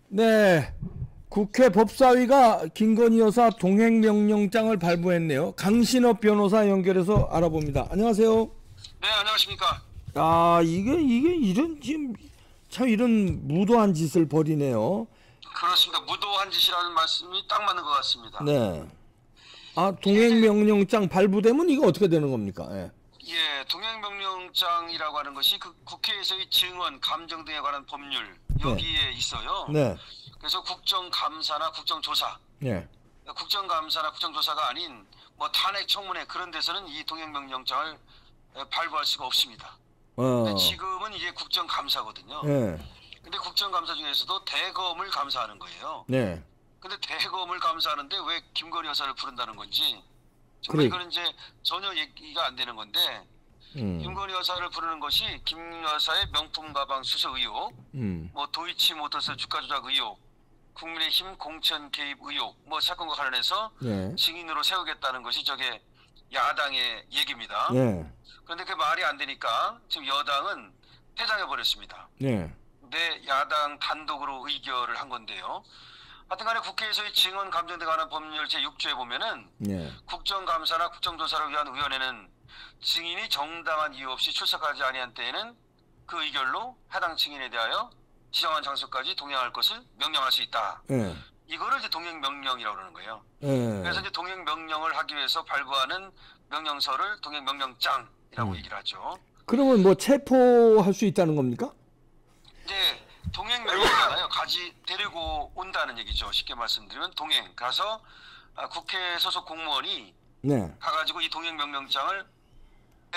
네, 국회 법사위가 김건희 여사 동행명령장을 발부했네요. 강신업 변호사 연결해서 알아봅니다. 안녕하세요. 네, 안녕하십니까. 아, 이게 이런 지금 참 이런 무도한 짓을 벌이네요. 그렇습니다. 무도한 짓이라는 말씀이 딱 맞는 것 같습니다. 네. 아, 이게 이제, 동행명령장 발부되면 이거 어떻게 되는 겁니까? 예. 예, 동행명령장이라고 하는 것이 그 국회에서의 증언, 감정 등에 관한 법률, 네. 여기에 있어요. 네. 그래서 국정감사나 국정조사, 네. 국정감사나 국정조사가 아닌 뭐 탄핵 청문회 그런 데서는 이 동행명령장을 발부할 수가 없습니다. 근데 어. 지금은 이게 국정감사거든요. 네. 근데 국정감사 중에서도 대검을 감사하는 거예요. 네. 근데 대검을 감사하는데 왜 김건희 여사를 부른다는 건지 정말 그래. 이거는 이제 전혀 얘기가 안 되는 건데, 음. 김건희 여사를 부르는 것이 김 여사의 명품 가방 수수 의혹, 음. 뭐 도이치모터스 주가 조작 의혹, 국민의힘 공천 개입 의혹, 뭐 사건과 관련해서 네. 증인으로 세우겠다는 것이 저게 야당의 얘기입니다. 네. 그런데 그 말이 안 되니까 지금 여당은 퇴장해 버렸습니다. 네. 네, 야당 단독으로 의결을 한 건데요. 하여튼간에 국회에서의 증언 감정 등에 관한 법률 제6조에 보면은 네. 국정감사나 국정조사를 위한 의원회는 증인이 정당한 이유 없이 출석하지 아니한 때에는 그 의결로 해당 증인에 대하여 지정한 장소까지 동행할 것을 명령할 수 있다. 네. 이거를 이제 동행명령이라고 그러는 거예요. 네. 그래서 이제 동행명령을 하기 위해서 발부하는 명령서를 동행명령장이라고 얘기를 하죠. 그러면 뭐 체포할 수 있다는 겁니까? 이제 동행명령이잖아요. 가지 데리고 온다는 얘기죠. 쉽게 말씀드리면 동행 가서 국회 소속 공무원이 네. 가가지고 이 동행명령장을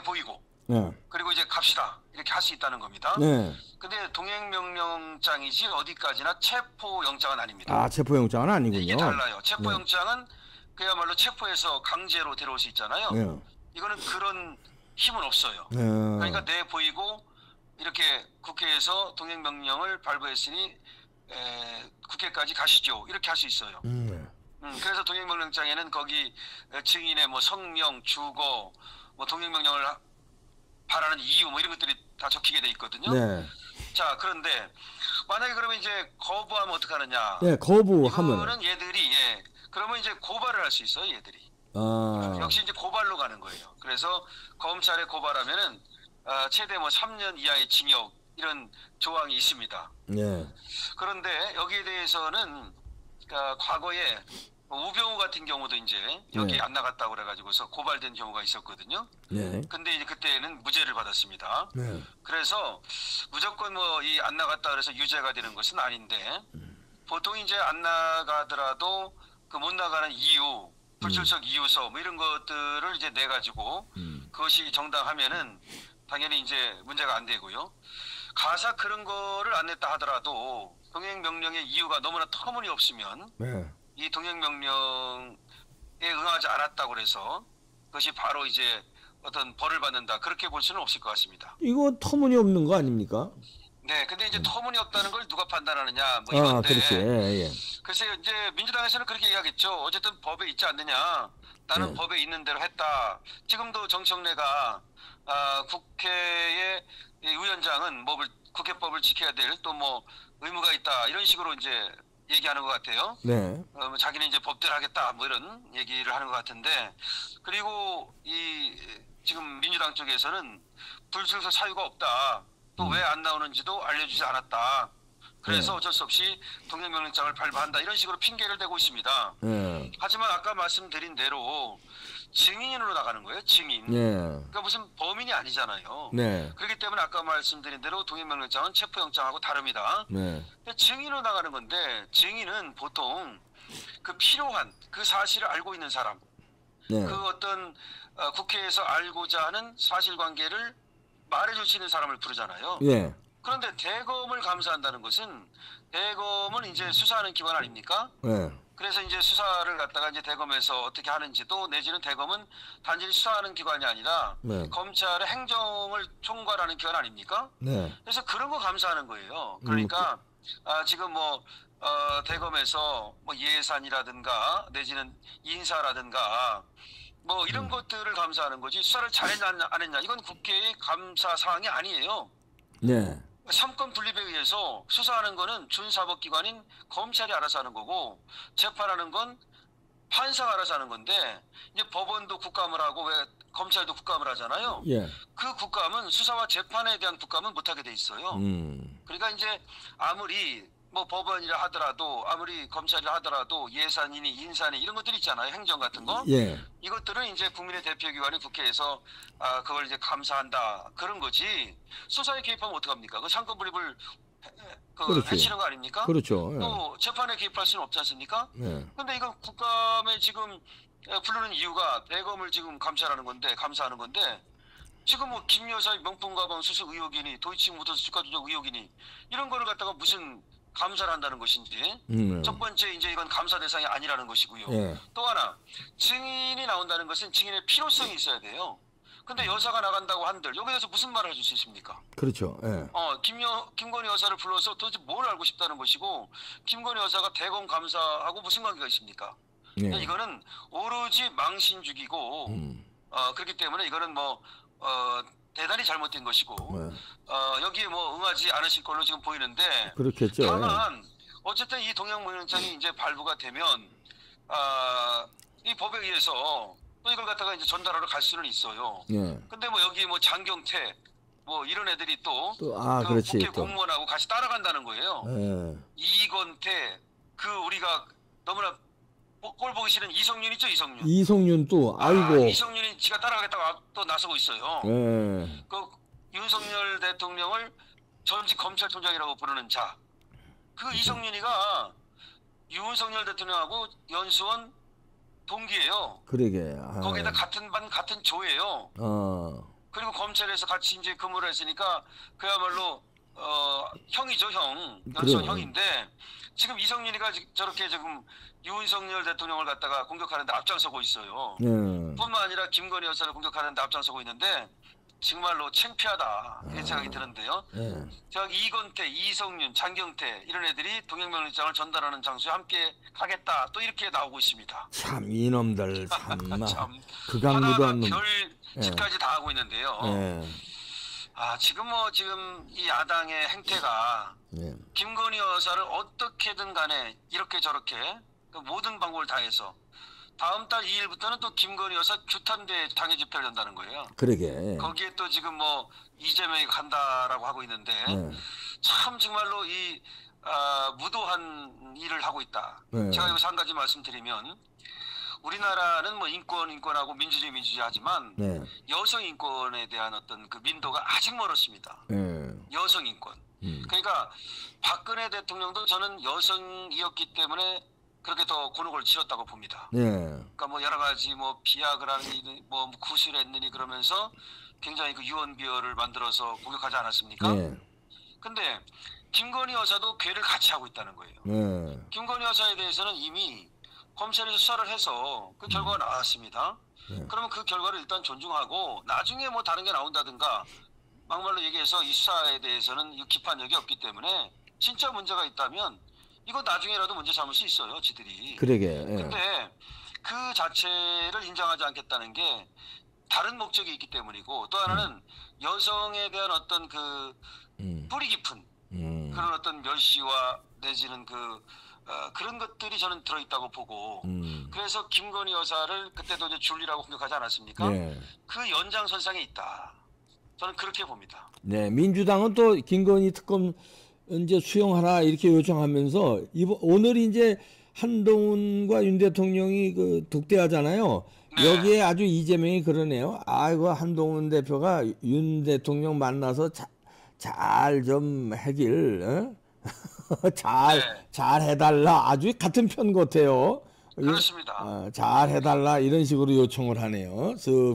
보이고 네. 그리고 이제 갑시다 이렇게 할 수 있다는 겁니다. 네. 근데 동행명령장이지 어디까지나 체포영장은 아닙니다. 아, 체포영장은 아니군요. 이게 달라요. 체포영장은 그야말로 체포해서 강제로 데려올 수 있잖아요. 네. 이거는 그런 힘은 없어요. 네. 그러니까 내 보이고 이렇게 국회에서 동행명령을 발부했으니 국회까지 가시죠. 이렇게 할 수 있어요. 그래서 동행명령장에는 거기 증인의 뭐 성명, 주거, 뭐 동행명령을 바라는 이유 뭐 이런 것들이 다 적히게 돼 있거든요. 네. 자, 그런데 만약에 그러면 이제 거부하면 어떡하느냐? 네, 거부하면. 이거는 얘들이 그러면 이제 고발을 할 수 있어요, 얘들이. 아. 역시 이제 고발로 가는 거예요. 그래서 검찰에 고발하면은 최대 뭐 3년 이하의 징역 이런 조항이 있습니다. 네. 그런데 여기에 대해서는 과거에 우병우 같은 경우도 이제 여기 네. 안 나갔다고 그래가지고서 고발된 경우가 있었거든요. 네. 근데 이제 그때는 무죄를 받았습니다. 네. 그래서 무조건 뭐 이 안 나갔다 그래서 유죄가 되는 것은 아닌데 보통 이제 안 나가더라도 그 못 나가는 이유, 불출석 이유서 뭐 이런 것들을 이제 내 가지고 그것이 정당하면은 당연히 이제 문제가 안 되고요. 가사 그런 거를 안 냈다 하더라도 동행 명령의 이유가 너무나 터무니없으면 네. 이 동행 명령에 응하지 않았다고 그래서 그것이 바로 이제 어떤 벌을 받는다 그렇게 볼 수는 없을 것 같습니다. 이거 터무니없는 거 아닙니까? 네, 근데 이제 터무니없다는 걸 누가 판단하느냐 뭐 아, 이건데. 그렇지. 예, 예. 글쎄요, 이제 민주당에서는 그렇게 얘기하겠죠. 어쨌든 법에 있지 않느냐. 나는 네. 법에 있는 대로 했다. 지금도 정청래가 국회의 이 위원장은 국회법을 지켜야 될 또 뭐 의무가 있다 이런 식으로 이제 얘기하는 것 같아요. 네. 자기는 이제 법대로 하겠다 뭐 이런 얘기를 하는 것 같은데, 그리고 이 지금 민주당 쪽에서는 불출석 사유가 없다. 또 왜 안 나오는지도 알려주지 않았다. 그래서 네. 어쩔 수 없이 동행명령장을 발부한다 이런 식으로 핑계를 대고 있습니다. 네. 하지만 아까 말씀드린 대로 증인으로 나가는 거예요. 증인. 네. 그러니까 무슨 범인이 아니잖아요. 네. 그렇기 때문에 아까 말씀드린 대로 동행명령장은 체포영장하고 다릅니다. 네. 근데 증인으로 나가는 건데 증인은 보통 그 필요한 그 사실을 알고 있는 사람, 네. 그 어떤 국회에서 알고자 하는 사실관계를 말해줄 수 있는 사람을 부르잖아요. 예. 그런데 대검을 감사한다는 것은 대검은 이제 수사하는 기관 아닙니까? 네. 그래서 이제 수사를 갖다가 이제 대검에서 어떻게 하는지도, 내지는 대검은 단지 수사하는 기관이 아니라 네. 검찰의 행정을 총괄하는 기관 아닙니까? 네. 그래서 그런 거 감사하는 거예요. 그러니까 지금 뭐 대검에서 뭐 예산이라든가 내지는 인사라든가 뭐 이런 것들을 감사하는 거지, 수사를 잘했냐 안 했냐 이건 국회의 감사 사항이 아니에요. 네. 삼권 분립에 의해서 대해서 수사하는 거는 준사법기관인 검찰이 알아서 하는 거고 재판하는 건 판사가 알아서 하는 건데 이제 법원도 국감을 하고 왜 검찰도 국감을 하잖아요. 예. 그 국감은 수사와 재판에 대한 국감은 못하게 돼 있어요. 그러니까 이제 아무리 뭐 법원이라 하더라도 아무리 검찰이라 하더라도 예산이니 인사니 이런 것들이 있잖아요. 행정 같은 거. 예. 이것들은 이제 국민의 대표기관인 국회에서 그걸 이제 감사한다 그런 거지. 수사에 개입하면 어떡합니까? 그 상권 불입을 그렇지. 해치는 거 아닙니까? 그렇죠. 예. 또 재판에 개입할 수는 없지 않습니까? 예. 근데 이거 국감에 지금 부르는 이유가 대검을 지금 감사하는 건데 지금 뭐 김 여사의 명품 가방 수수 의혹이니 도이치모터스 주가 조작 의혹이니 이런 거를 갖다가 무슨 감사를 한다는 것인지 첫 번째 이제 이건 감사 대상이 아니라는 것이고요. 예. 또 하나 증인이 나온다는 것은 증인의 필요성이 있어야 돼요. 근데 여사가 나간다고 한들 여기에 대해서 무슨 말을 해줄 수 있습니까? 그렇죠. 예. 김건희 여사를 불러서 도대체 뭘 알고 싶다는 것이고 김건희 여사가 대검 감사하고 무슨 관계가 있습니까? 예. 이거는 오로지 망신주기고 그렇기 때문에 이거는 뭐 대단히 잘못된 것이고 여기에 뭐 응하지 않으실 걸로 지금 보이는데 그렇겠죠. 다만 어쨌든 이 동양모형장이 이제 발부가 되면 이 법에 의해서 또 이걸 갖다가 이제 전달하러 갈 수는 있어요. 예. 근데 뭐 여기 뭐 장경태 뭐 이런 애들이 또 그 그렇지. 국회 또. 공무원하고 같이 따라간다는 거예요. 예. 이건태 그 우리가 너무나 꼴 보기 싫은 이성윤 있죠, 이성윤. 이성윤 또 아이고. 이성윤이 지가 따라가겠다고 또 나서고 있어요. 예. 그 윤석열 대통령을 전직 검찰총장이라고 부르는 자. 그 이성윤이가 윤석열 대통령하고 연수원 동기예요. 그러게. 거기에다 같은 반 같은 조예요. 그리고 검찰에서 같이 이제 근무를 했으니까 그야말로 형이죠, 형. 연수원 그래요. 형인데 지금 이성윤이가 저렇게 지금 윤석열 대통령을 갖다가 공격하는데 앞장서고 있어요. 예. 뿐만 아니라 김건희 여사를 공격하는데 앞장서고 있는데 정말로 창피하다 이런 생각이 드는데요. 예. 저기 이건태, 이성윤, 장경태 이런 애들이 동양명령장을 전달하는 장소에 함께 가겠다 또 이렇게 나오고 있습니다. 참 이놈들 참나. 참 극악무도한 하나가 놈. 별 짓까지 다 하고 있는데요. 예. 지금 이 야당의 행태가 예. 김건희 여사를 어떻게든 간에 이렇게 저렇게 그 모든 방법을 다해서 다음 달 2일부터는 또 김건희 여사 규탄대 당일 집회를 연다는 거예요. 그러게. 거기에 또 지금 뭐 이재명이 간다라고 하고 있는데 예. 참 정말로 이 무도한 일을 하고 있다. 네. 제가 여기서 한 가지 말씀드리면 우리나라는 뭐 인권하고 민주주의 하지만 네. 여성 인권에 대한 어떤 그 민도가 아직 멀었습니다. 예. 여성 인권. 그러니까 박근혜 대통령도 저는 여성이었기 때문에 그렇게 더 곤혹을 치렀다고 봅니다. 예. 그러니까 뭐 여러 가지 뭐 비약을 뭐 구실했느니 그러면서 굉장히 그 유언비어를 만들어서 공격하지 않았습니까? 예. 근데 김건희 여사도 괴를 같이 하고 있다는 거예요. 예. 김건희 여사에 대해서는 이미 검찰에서 수사를 해서 그 결과가 나왔습니다. 그러면 그 결과를 일단 존중하고 나중에 뭐 다른 게 나온다든가 막말로 얘기해서 이 수사에 대해서는 기판력이 없기 때문에 진짜 문제가 있다면 이거 나중에라도 문제 삼을 수 있어요, 지들이. 그러게. 예. 근데 그 자체를 인정하지 않겠다는 게 다른 목적이 있기 때문이고 또 하나는 여성에 대한 어떤 그 뿌리 깊은 그런 어떤 멸시와 내지는 그런 것들이 저는 들어있다고 보고 그래서 김건희 여사를 그때도 이제 줄리라고 공격하지 않았습니까? 네. 그 연장선상에 있다. 저는 그렇게 봅니다. 네, 민주당은 또 김건희 특검 이제 수용하라 이렇게 요청하면서 오늘 이제 한동훈과 윤 대통령이 그 독대하잖아요. 네. 여기에 아주 이재명이 그러네요. 아이고 한동훈 대표가 윤 대통령 만나서 잘 좀 하길 잘 해달라 아주 같은 편 같아요. 그렇습니다. 잘 해달라 이런 식으로 요청을 하네요.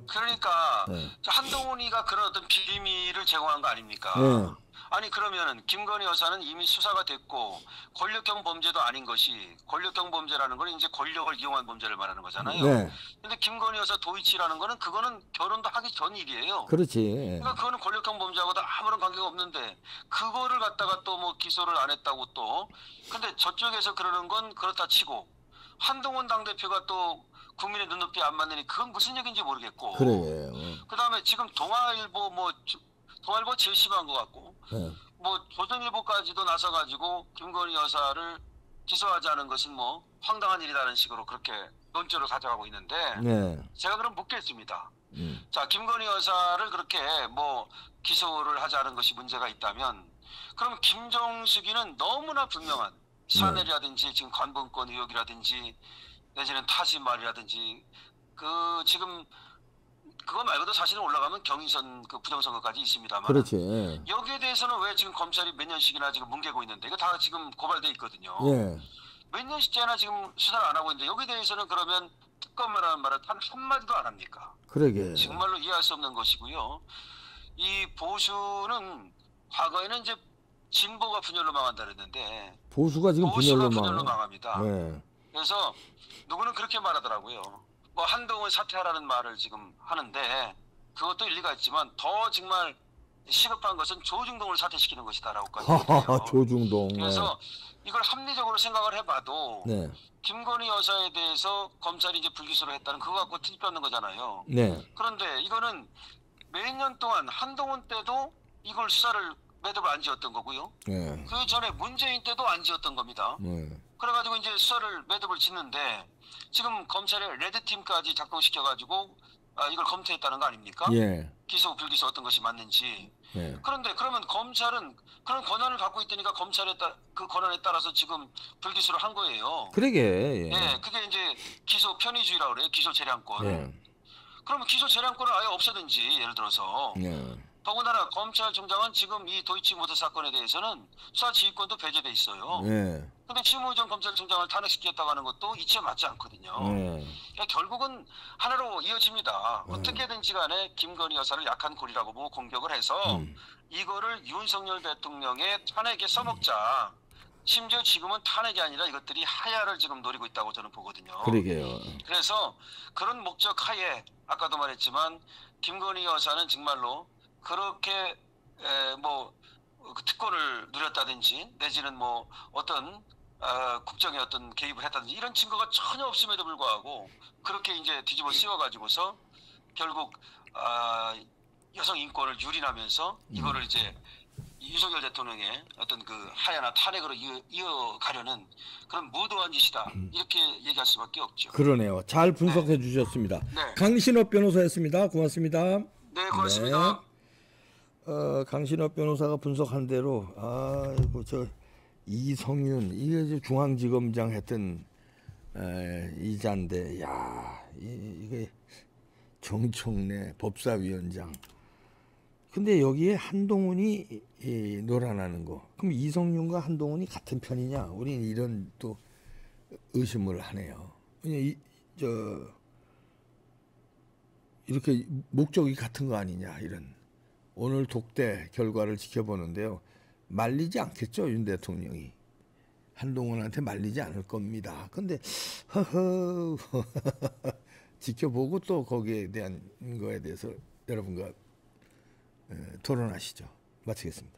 그러니까 네. 한동훈이가 그런 어떤 비밀을 제공한 거 아닙니까? 네. 아니 그러면은 김건희 여사는 이미 수사가 됐고 권력형 범죄도 아닌 것이 권력형 범죄라는 건 이제 권력을 이용한 범죄를 말하는 거잖아요. 네. 근데 김건희 여사 도이치라는 거는 그거는 결혼도 하기 전 일이에요. 그렇지. 그러니까 그거는 권력형 범죄하고도 아무런 관계가 없는데 그거를 갖다가 또 뭐 기소를 안 했다고 또 근데 저쪽에서 그러는 건 그렇다 치고 한동훈 당대표가 또 국민의 눈높이 안 맞느니 그건 무슨 얘기인지 모르겠고 그래. 그다음에 지금 동아일보 제일 심한 것 같고 네. 뭐 조선일보까지도 나서가지고 김건희 여사를 기소하자는 것은 뭐 황당한 일이라는 식으로 그렇게 논조를 가져가고 있는데 네. 제가 그럼 묻겠습니다. 자, 김건희 여사를 그렇게 뭐 기소를 하자는 것이 문제가 있다면 그럼 김정숙이는 너무나 분명한 샤넬이라든지 지금 관본권 의혹이라든지 내지는 타지 말이라든지 그 지금 그거 말고도 사실은 올라가면 경인선 그 부정선거까지 있습니다만 그렇지. 예. 여기에 대해서는 왜 지금 검찰이 몇 년씩이나 지금 뭉개고 있는데 이거 다 지금 고발돼 있거든요. 예. 몇 년씩째나 지금 수사를 안 하고 있는데 여기에 대해서는 그러면 특검이라는 말을 단 한마디도 안 합니까? 그러게. 정말로 이해할 수 없는 것이고요. 이 보수는 과거에는 이제 진보가 분열로 망한다 그랬는데 보수가 지금 보수가 분열로 분열로 망합니다. 예. 그래서 누구는 그렇게 말하더라고요. 뭐 한동훈 사퇴하라는 말을 지금 하는데 그것도 일리가 있지만 더 정말 시급한 것은 조중동을 사퇴시키는 것이다라고까지 얘기해요. 조중동. 그래서 이걸 합리적으로 생각을 해봐도 네. 김건희 여사에 대해서 검찰이 이제 불기소를 했다는 그거 갖고 뒤집는 거잖아요. 네. 그런데 이거는 몇 년 동안 한동훈 때도 이걸 수사를 매듭을 안 지었던 거고요. 네. 그 전에 문재인 때도 안 지었던 겁니다. 네. 그래가지고 이제 수사를 매듭을 짓는데 지금 검찰의 레드팀까지 작동시켜가지고 이걸 검토했다는 거 아닙니까? 예. 기소 불기소 어떤 것이 맞는지. 예. 그런데 그러면 검찰은 그런 권한을 갖고 있다니까 그 권한에 따라서 지금 불기소를 한 거예요. 그러게. 예. 네, 그게 이제 기소 편의주의라고 그래요. 기소 재량권. 예. 그러면 기소 재량권을 아예 없애든지 예를 들어서. 예. 더군다나 검찰총장은 지금 이 도이치모터 사건에 대해서는 수사 지휘권도 배제돼 있어요. 예. 근데 심우정 검찰총장을 탄핵시켰다고 하는 것도 이치에 맞지 않거든요. 그러니까 결국은 하나로 이어집니다. 어떻게든지 간에 김건희 여사를 약한 골이라고 보고 공격을 해서 이거를 윤석열 대통령의 탄핵에 써먹자. 심지어 지금은 탄핵이 아니라 이것들이 하야를 지금 노리고 있다고 저는 보거든요. 그러게요. 그래서 그런 목적 하에 아까도 말했지만 김건희 여사는 정말로 그렇게 그 특권을 누렸다든지 내지는 뭐 어떤 국정에 어떤 개입을 했다든지 이런 증거가 전혀 없음에도 불구하고 그렇게 이제 뒤집어 씌워가지고서 결국 여성 인권을 유린하면서 이거를 이제 윤석열 대통령의 어떤 그 하야나 탄핵으로 이어가려는 그런 무도한 짓이다 이렇게 얘기할 수밖에 없죠. 그러네요. 잘 분석해 주셨습니다. 네. 강신업 변호사였습니다. 고맙습니다. 네, 고맙습니다. 강신업 변호사가 분석한 대로 저 이성윤 이게 중앙지검장 했던 이자인데 이게 정청래 법사위원장. 근데 여기에 한동훈이 놀아나는 거. 그럼 이성윤과 한동훈이 같은 편이냐? 우리는 이런 또 의심을 하네요. 이렇게 목적이 같은 거 아니냐 이런. 오늘 독대 결과를 지켜보는데요. 말리지 않겠죠, 윤 대통령이. 한동훈한테 말리지 않을 겁니다. 근데 허허 지켜보고 또 거기에 대한 거에 대해서 여러분과 토론하시죠. 마치겠습니다.